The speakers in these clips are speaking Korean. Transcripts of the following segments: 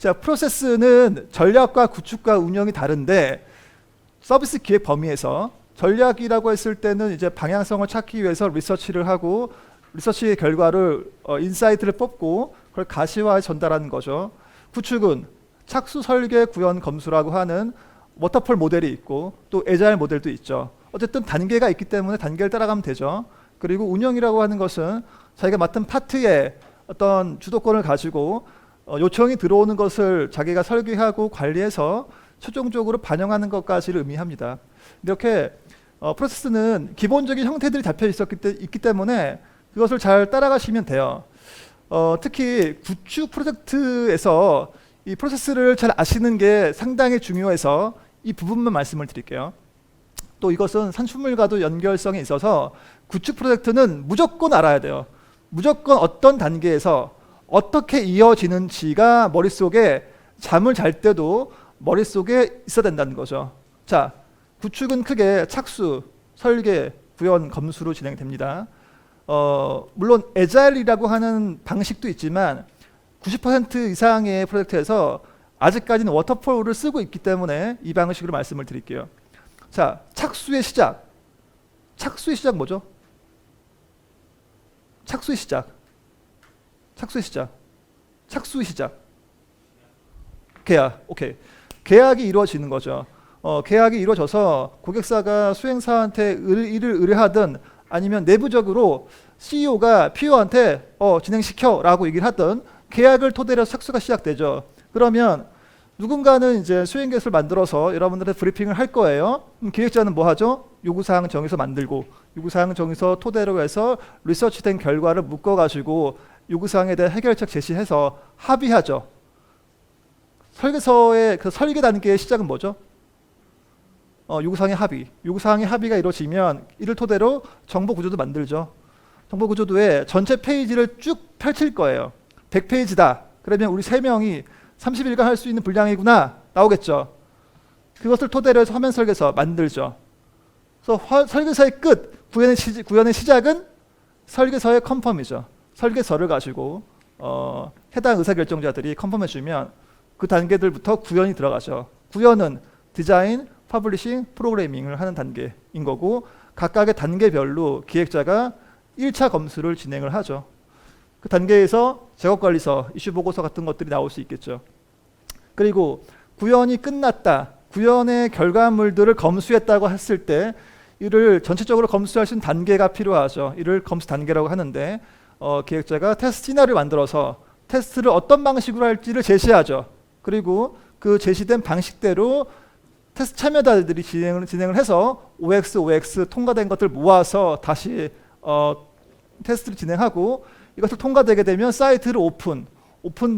자, 프로세스는 전략과 구축과 운영이 다른데 서비스 기획 범위에서 전략이라고 했을 때는 이제 방향성을 찾기 위해서 리서치를 하고 리서치 결과를 인사이트를 뽑고 그걸 가시화해 전달하는 거죠. 구축은 착수, 설계, 구현, 검수라고 하는 워터폴 모델이 있고 또 에자일 모델도 있죠. 어쨌든 단계가 있기 때문에 단계를 따라가면 되죠. 그리고 운영이라고 하는 것은 자기가 맡은 파트의 어떤 주도권을 가지고 요청이 들어오는 것을 자기가 설계하고 관리해서 최종적으로 반영하는 것까지를 의미합니다. 이렇게 프로세스는 기본적인 형태들이 잡혀 있기 때문에 그것을 잘 따라가시면 돼요. 특히 구축 프로젝트에서 이 프로세스를 잘 아시는 게 상당히 중요해서 이 부분만 말씀을 드릴게요. 또 이것은 산출물과도 연결성이 있어서 구축 프로젝트는 무조건 알아야 돼요. 무조건 어떤 단계에서 어떻게 이어지는지가 머릿속에 잠을 잘 때도 머릿속에 있어야 된다는 거죠. 자, 구축은 크게 착수, 설계, 구현, 검수로 진행됩니다. 물론 에자일이라고 하는 방식도 있지만 90% 이상의 프로젝트에서 아직까지는 워터폴을 쓰고 있기 때문에 이 방식으로 말씀을 드릴게요. 자, 착수의 시작. 착수의 시작 뭐죠? 착수의 시작. 착수의 시작. 착수의 시작. 계약. 오케이. 계약이 이루어지는 거죠. 계약이 이루어져서 고객사가 수행사한테 일을 의뢰하든 아니면 내부적으로 CEO가 PO한테 진행시켜 라고 얘기를 하든 계약을 토대로 착수가 시작되죠. 그러면 누군가는 이제 수행 계획을 만들어서 여러분들한테 브리핑을 할 거예요. 기획자는 뭐 하죠? 요구사항 정해서 만들고 요구사항 정해서 토대로 해서 리서치된 결과를 묶어가지고 요구사항에 대한 해결책 제시해서 합의하죠. 설계서의 그 설계 단계의 시작은 뭐죠? 요구사항의 합의. 요구사항의 합의가 이루어지면 이를 토대로 정보 구조도 만들죠. 정보 구조도에 전체 페이지를 쭉 펼칠 거예요. 100페이지다. 그러면 우리 3명이 30일간 할 수 있는 분량이구나. 나오겠죠. 그것을 토대로 해서 화면 설계서 만들죠. 그래서 설계서의 끝, 구현의 시작은 설계서의 컨펌이죠. 설계서를 가지고 해당 의사결정자들이 컨펌해주면 그 단계들부터 구현이 들어가죠. 구현은 디자인, 퍼블리싱, 프로그래밍을 하는 단계인 거고 각각의 단계별로 기획자가 1차 검수를 진행을 하죠. 그 단계에서 작업관리서, 이슈보고서 같은 것들이 나올 수 있겠죠. 그리고 구현이 끝났다. 구현의 결과물들을 검수했다고 했을 때 이를 전체적으로 검수할 수 있는 단계가 필요하죠. 이를 검수 단계라고 하는데 기획자가 테스트 시나리오를 만들어서 테스트를 어떤 방식으로 할지를 제시하죠. 그리고 그 제시된 방식대로 테스트 참여자들이 진행을 해서 OX 통과된 것들 모아서 다시 테스트를 진행하고 이것을 통과되게 되면 사이트를 오픈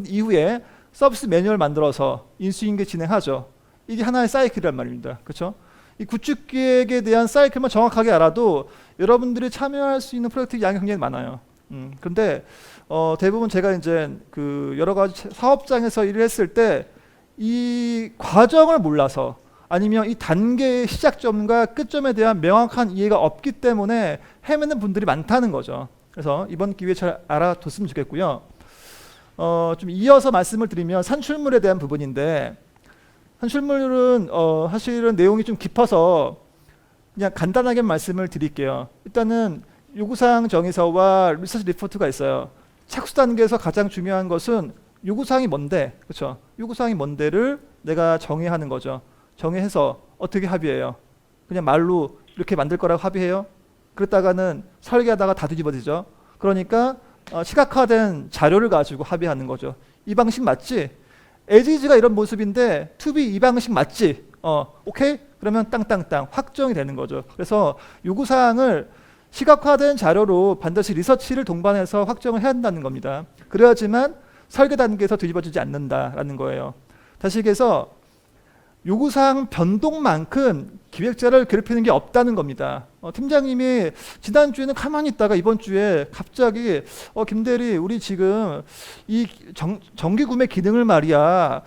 이후에 서비스 매뉴얼 만들어서 인수인계 진행하죠. 이게 하나의 사이클이란 말입니다. 그렇죠? 이 구축 기획에 대한 사이클만 정확하게 알아도 여러분들이 참여할 수 있는 프로젝트 양이 굉장히 많아요. 그런데 대부분 제가 이제 그 여러 가지 사업장에서 일을 했을 때 이 과정을 몰라서 아니면 이 단계의 시작점과 끝점에 대한 명확한 이해가 없기 때문에 헤매는 분들이 많다는 거죠. 그래서 이번 기회에 잘 알아뒀으면 좋겠고요. 좀 이어서 말씀을 드리면 산출물에 대한 부분인데 산출물은 사실은 내용이 좀 깊어서 그냥 간단하게 말씀을 드릴게요. 일단은 요구사항 정의서와 리서치 리포트가 있어요. 착수 단계에서 가장 중요한 것은 요구사항이 뭔데, 그렇죠? 요구사항이 뭔데를 내가 정의하는 거죠. 정의해서 어떻게 합의해요? 그냥 말로 이렇게 만들 거라고 합의해요? 그랬다가는 설계하다가 다 뒤집어지죠. 그러니까 시각화된 자료를 가지고 합의하는 거죠. 이 방식 맞지? 에지즈가 이런 모습인데 투비 이 방식 맞지? 오케이? 그러면 땅땅땅 확정이 되는 거죠. 그래서 요구사항을 시각화된 자료로 반드시 리서치를 동반해서 확정을 해야 한다는 겁니다. 그래야지만 설계 단계에서 뒤집어지지 않는다라는 거예요. 다시 얘기해서 요구사항 변동만큼 기획자를 괴롭히는 게 없다는 겁니다. 팀장님이 지난주에는 가만히 있다가 이번 주에 갑자기 김대리 우리 지금 이 정기 구매 기능을 말이야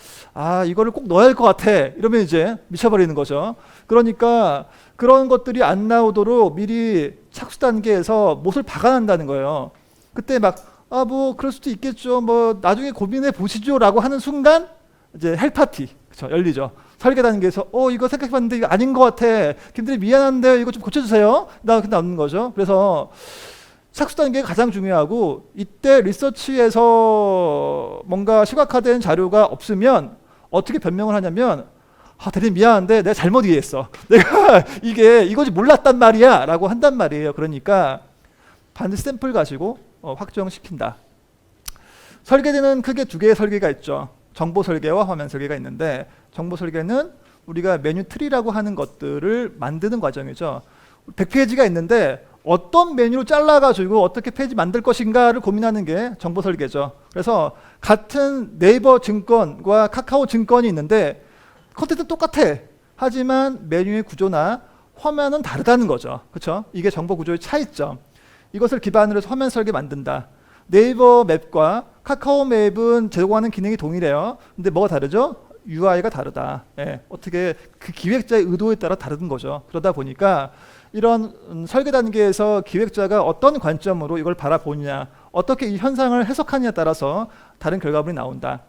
이거를 꼭 넣어야 할 것 같아 이러면 이제 미쳐버리는 거죠. 그러니까 그런 것들이 안 나오도록 미리 착수 단계에서 못을 박아낸다는 거예요. 그때 막 뭐 그럴 수도 있겠죠 뭐 나중에 고민해 보시죠 라고 하는 순간 이제 헬파티 그쵸 열리죠. 설계 단계에서 이거 생각해봤는데 이거 아닌 것 같아. 김대리 미안한데 이거 좀 고쳐주세요. 나오는 거죠. 그래서 착수 단계가 가장 중요하고 이때 리서치에서 뭔가 시각화된 자료가 없으면 어떻게 변명을 하냐면 대리님 미안한데 내가 잘못 이해했어. 내가 이거지 몰랐단 말이야 라고 한단 말이에요. 그러니까 반드시 샘플 가지고 확정시킨다. 설계되는 크게 두 개의 설계가 있죠. 정보 설계와 화면 설계가 있는데 정보 설계는 우리가 메뉴 트리라고 하는 것들을 만드는 과정이죠. 100페이지가 있는데 어떤 메뉴로 잘라가지고 어떻게 페이지 만들 것인가를 고민하는 게 정보 설계죠. 그래서 같은 네이버 증권과 카카오 증권이 있는데 컨텐츠는 똑같아. 하지만 메뉴의 구조나 화면은 다르다는 거죠. 그렇죠? 이게 정보 구조의 차이점. 이것을 기반으로 해서 화면 설계 만든다. 네이버 맵과 카카오 맵은 제공하는 기능이 동일해요. 근데 뭐가 다르죠? UI가 다르다. 예, 어떻게 그 기획자의 의도에 따라 다른 거죠. 그러다 보니까 이런 설계 단계에서 기획자가 어떤 관점으로 이걸 바라보느냐, 어떻게 이 현상을 해석하느냐에 따라서 다른 결과물이 나온다.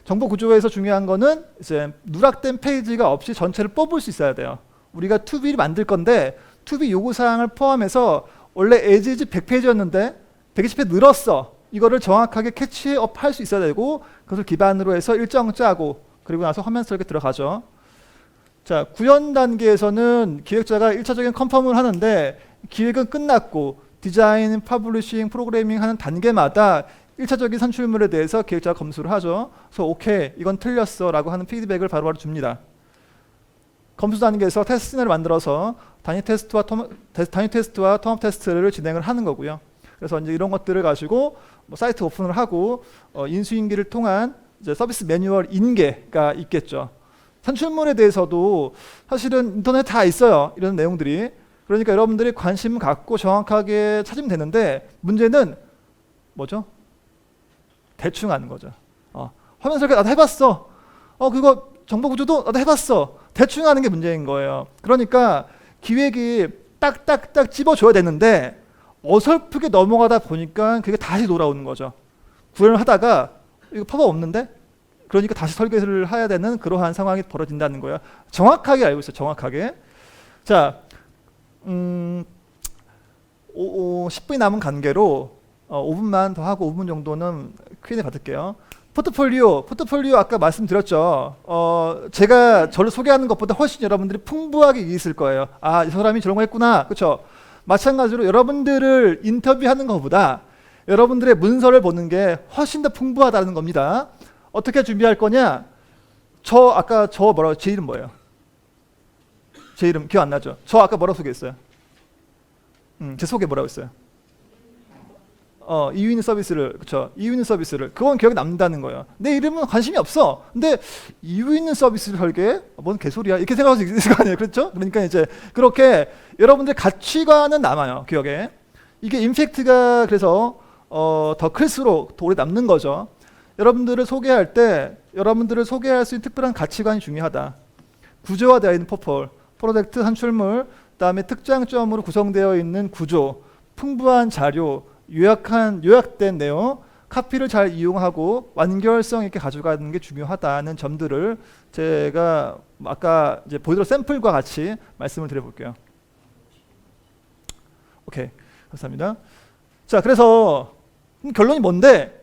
정보 구조에서 중요한 거는 이제 누락된 페이지가 없이 전체를 뽑을 수 있어야 돼요. 우리가 투비를 만들 건데 투비 요구사항을 포함해서 원래 as 100페이지였는데 120페이지 늘었어. 이거를 정확하게 캐치업 할 수 있어야 되고 그것을 기반으로 해서 일정 짜고 그리고 나서 화면 설계 들어가죠. 자, 구현 단계에서는 기획자가 1차적인 컨펌을 하는데 기획은 끝났고 디자인, 퍼블리싱, 프로그래밍 하는 단계마다 1차적인 산출물에 대해서 기획자가 검수를 하죠. 그래서 오케이, 이건 틀렸어 라고 하는 피드백을 바로바로 줍니다. 검수 단계에서 테스트 시나리오를 만들어서 단위 테스트와 통합 테스트를 진행을 하는 거고요. 그래서 이제 이런 것들을 가지고 사이트 오픈을 하고 인수인계를 통한 이제 서비스 매뉴얼 인계가 있겠죠. 산출물에 대해서도 사실은 인터넷에 다 있어요. 이런 내용들이. 그러니까 여러분들이 관심 갖고 정확하게 찾으면 되는데 문제는 뭐죠? 대충 하는 거죠. 화면 설계 나도 해봤어. 그거 정보 구조도 나도 해봤어. 대충 하는 게 문제인 거예요. 그러니까 기획이 딱딱딱 집어줘야 되는데 어설프게 넘어가다 보니까 그게 다시 돌아오는 거죠. 구현을 하다가 이거 팝업 없는데? 그러니까 다시 설계를 해야 되는 그러한 상황이 벌어진다는 거예요. 정확하게 알고 있어요. 정확하게. 자, 10분이 남은 관계로 5분만 더 하고 5분 정도는 Q&A 받을게요. 포트폴리오 아까 말씀드렸죠. 제가 저를 소개하는 것보다 훨씬 여러분들이 풍부하게 있을 거예요. 이 사람이 저런 거 했구나. 그렇죠? 마찬가지로 여러분들을 인터뷰하는 것보다 여러분들의 문서를 보는 게 훨씬 더 풍부하다는 겁니다. 어떻게 준비할 거냐? 제 이름 뭐예요? 제 이름 기억 안 나죠? 저 아까 뭐라고 소개했어요? 제 소개 뭐라고 했어요? 이유 있는 서비스를, 그쵸? 이유 있는 서비스를, 그건 기억에 남는다는 거예요. 내 이름은 관심이 없어. 근데 이유 있는 서비스를 설계해? 뭔 개소리야? 이렇게 생각할 수 있을 거 아니에요. 그렇죠? 그러니까 이제 그렇게 여러분들의 가치관은 남아요. 기억에. 이게 임팩트가 그래서 더 클수록 더 오래 남는 거죠. 여러분들을 소개할 때 여러분들을 소개할 수 있는 특별한 가치관이 중요하다. 구조화되어 있는 프로젝트 산출물, 그다음에 특장점으로 구성되어 있는 구조, 풍부한 자료, 요약된 내용, 카피를 잘 이용하고 완결성 있게 가져가는 게 중요하다는 점들을 제가 아까 이제 보여드린 샘플과 같이 말씀을 드려볼게요. 오케이, 감사합니다. 자, 그래서 결론이 뭔데?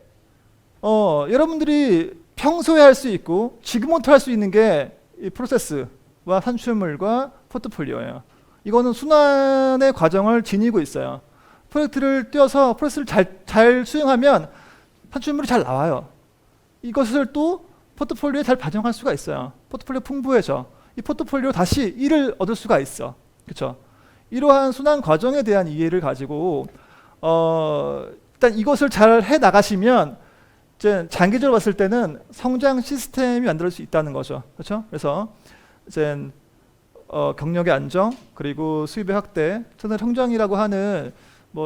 여러분들이 평소에 할 수 있고 지금부터 할 수 있는 게 이 프로세스와 산출물과 포트폴리오예요. 이거는 순환의 과정을 지니고 있어요. 프로젝트를 띄워서 프로세스를 잘 수행하면 산출물이 잘 나와요. 이것을 또 포트폴리오에 잘 반영할 수가 있어요. 포트폴리오 풍부해져. 이 포트폴리오 다시 일을 얻을 수가 있어. 그렇죠? 이러한 순환 과정에 대한 이해를 가지고 일단 이것을 잘 해 나가시면 이제 장기적으로 봤을 때는 성장 시스템이 만들 수 있다는 거죠. 그렇죠? 그래서 이제 경력의 안정 그리고 수입의 확대, 성장이라고 하는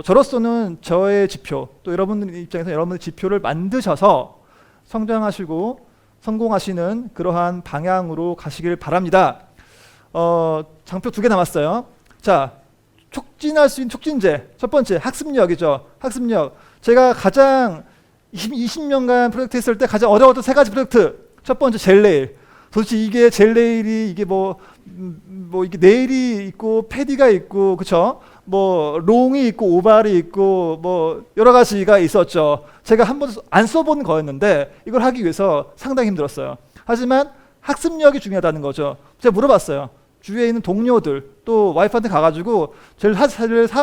저로서는 저의 지표, 또 여러분들 입장에서 여러분의 지표를 만드셔서 성장하시고 성공하시는 그러한 방향으로 가시길 바랍니다. 장표 2개 남았어요. 자, 촉진할 수 있는 촉진제. 첫 번째, 학습력이죠. 학습력. 제가 가장 20년간 프로젝트 했을 때 가장 어려웠던 3가지 프로젝트. 첫 번째 젤네일. 도대체 이게 젤네일이 이게 뭐 이게 네일이 있고 패디가 있고 그쵸? 뭐 롱이 있고 오발이 있고 뭐 여러 가지가 있었죠. 제가 한 번도 안 써본 거였는데 이걸 하기 위해서 상당히 힘들었어요. 하지만 학습력이 중요하다는 거죠. 제가 물어봤어요. 주위에 있는 동료들 또 와이프한테 가가지고 젤을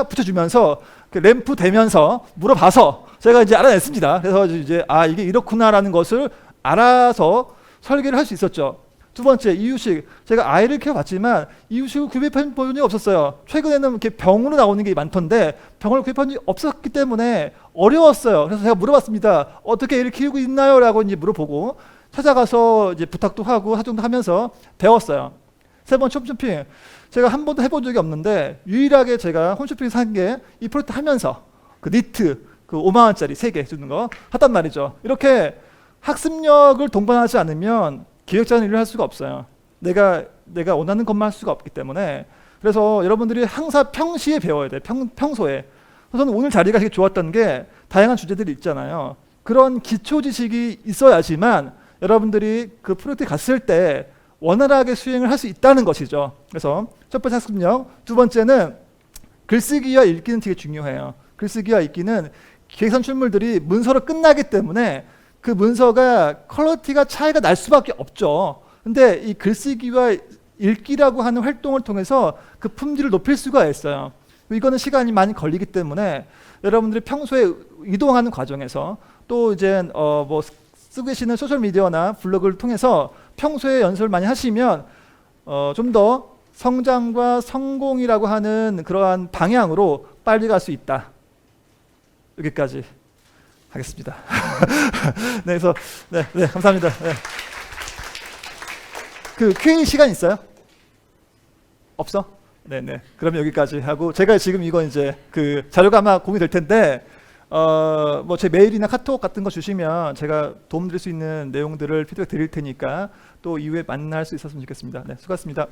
붙여주면서 그 램프 대면서 물어봐서 제가 이제 알아냈습니다. 그래서 이제 아 이게 이렇구나라는 것을 알아서 설계를 할 수 있었죠. 두 번째 이유식. 제가 아이를 키워봤지만 이유식을 구입해 본 적이 없었어요. 최근에는 이렇게 병으로 나오는 게 많던데 병을 구입한 적이 없었기 때문에 어려웠어요. 그래서 제가 물어봤습니다. 어떻게 애를 키우고 있나요? 라고 이제 물어보고 찾아가서 이제 부탁도 하고 하정도 하면서 배웠어요. 세 번째 홈쇼핑. 제가 한 번도 해본 적이 없는데 유일하게 제가 홈쇼핑 산 게 이 프로젝트 하면서 그 니트 그 5만 원짜리 3개 주는 거 했단 말이죠. 이렇게 학습력을 동반하지 않으면 기획자는 일을 할 수가 없어요. 내가 원하는 것만 할 수가 없기 때문에. 그래서 여러분들이 항상 평시에 배워야 돼. 평소에. 저는 오늘 자리가 되게 좋았던 게 다양한 주제들이 있잖아요. 그런 기초 지식이 있어야지만 여러분들이 그 프로젝트에 갔을 때 원활하게 수행을 할 수 있다는 것이죠. 그래서 첫 번째 학습력. 두 번째는 글쓰기와 읽기는 되게 중요해요. 글쓰기와 읽기는 기획산출물들이 문서로 끝나기 때문에 그 문서가 퀄리티가 차이가 날 수밖에 없죠. 근데 이 글쓰기와 읽기라고 하는 활동을 통해서 그 품질을 높일 수가 있어요. 이거는 시간이 많이 걸리기 때문에 여러분들이 평소에 이동하는 과정에서 또 이제 뭐 쓰고 계시는 소셜 미디어나 블로그를 통해서 평소에 연습을 많이 하시면 좀 더 성장과 성공이라고 하는 그러한 방향으로 빨리 갈 수 있다. 여기까지 하겠습니다. 네, 그래서 네, 감사합니다. 네. 그 Q&A 시간 있어요? 없어? 네. 그러면 여기까지 하고 제가 지금 이거 이제 그 자료가 아마 공유될 텐데 뭐 제 메일이나 카톡 같은 거 주시면 제가 도움드릴 수 있는 내용들을 피드백 드릴 테니까 또 이후에 만날 수 있었으면 좋겠습니다. 네, 수고하셨습니다.